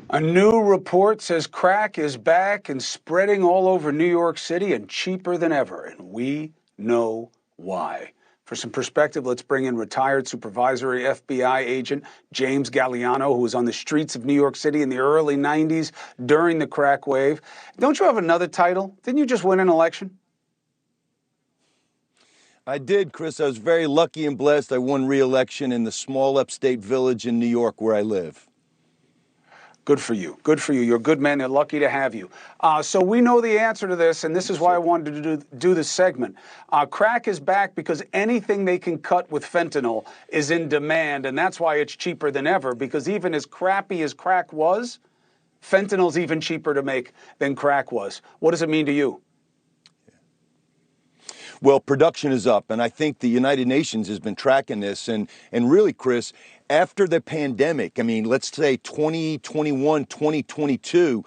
A new report says crack is back and spreading all over New York City and cheaper than ever, and we know why. For some perspective, let's bring in retired supervisory FBI agent James Gagliano, who was on the streets of New York City in the early 90s during the crack wave. Don't you have another title? Didn't you just win an election? I did, Chris. I was very lucky and blessed. I won re-election in the small upstate village in New York where I live. Good for you. Good for you. You're a good man. They're lucky to have you. So we know the answer to this, and this is why I wanted to do this segment. Crack is back because anything they can cut with fentanyl is in demand, and that's why it's cheaper than ever, because even as crappy as crack was, fentanyl's even cheaper to make than crack was. What does it mean to you? Well, production is up, and I think the United Nations has been tracking this. And really, Chris, after the pandemic, I mean, let's say 2021, 2022,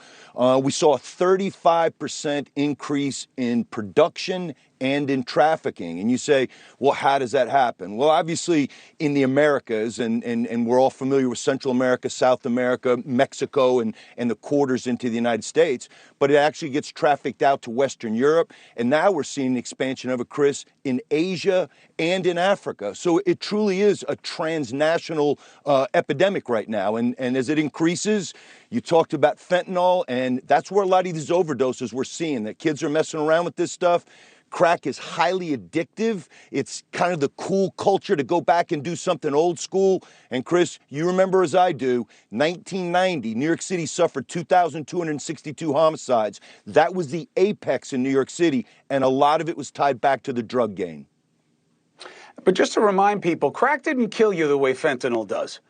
we saw a 35% increase in production and in trafficking. And you say, well, how does that happen? Well, obviously, in the Americas, and we're all familiar with Central America, South America, Mexico, and the quarters into the United States, but it actually gets trafficked out to Western Europe. And now we're seeing an expansion of it, Chris, in Asia and in Africa. So it truly is a transnational epidemic right now. And as it increases, you talked about fentanyl, and that's where a lot of these overdoses we're seeing, that kids are messing around with this stuff. Crack is highly addictive. It's kind of the cool culture to go back and do something old school. And Chris, you remember as I do, 1990, New York City suffered 2,262 homicides. That was the apex in New York City, and a lot of it was tied back to the drug game. But just to remind people, crack didn't kill you the way fentanyl does.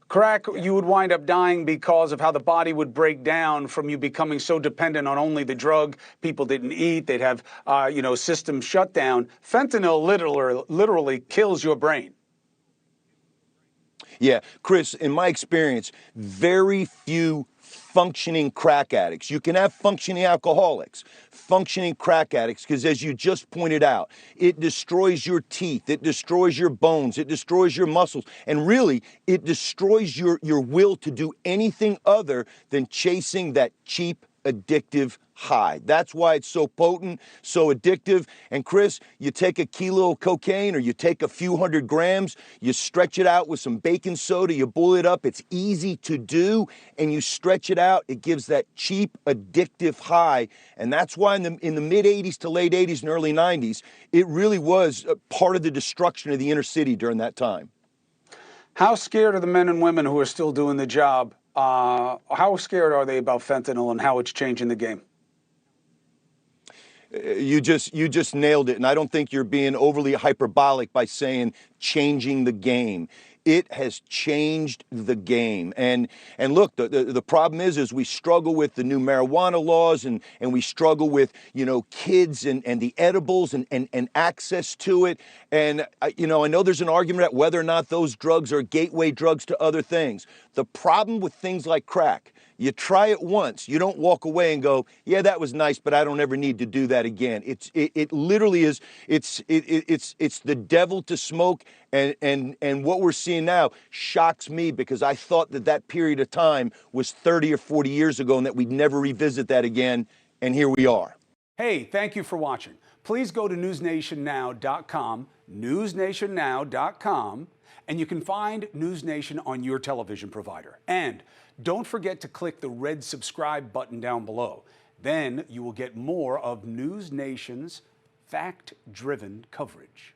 Crack, you would wind up dying because of how the body would break down from you becoming so dependent on only the drug. People didn't eat. They'd have, system shutdown. Fentanyl literally kills your brain. Yeah, Chris, in my experience, very few functioning crack addicts. You can have functioning alcoholics, functioning crack addicts, because as you just pointed out, it destroys your teeth, it destroys your bones, it destroys your muscles, and really, it destroys your will to do anything other than chasing that cheap, addictive high. That's why it's so potent, so addictive. And Chris, you take a kilo of cocaine or you take a few hundred grams, you stretch it out with some baking soda, you boil it up, it's easy to do, and you stretch it out, it gives that cheap, addictive high. And that's why in the mid 80s to late 80s and early 90s, it really was part of the destruction of the inner city during that time. How scared are the men and women who are still doing the job? How scared are they about fentanyl and how it's changing the game? You just nailed it, and I don't think you're being overly hyperbolic by saying changing the game. It has changed the game. And look, the problem is we struggle with the new marijuana laws and we struggle with, kids and the edibles and access to it. And, I know there's an argument about whether or not those drugs are gateway drugs to other things. The problem with things like crack, you try it once, you don't walk away and go, yeah, that was nice, but I don't ever need to do that again. It literally is, it's the devil to smoke, and what we're seeing now shocks me because I thought that period of time was 30 or 40 years ago and that we'd never revisit that again, and here we are. Hey, thank you for watching. Please go to newsnationnow.com, newsnationnow.com, and you can find NewsNation on your television provider. And don't forget to click the red subscribe button down below. Then you will get more of NewsNation's fact-driven coverage.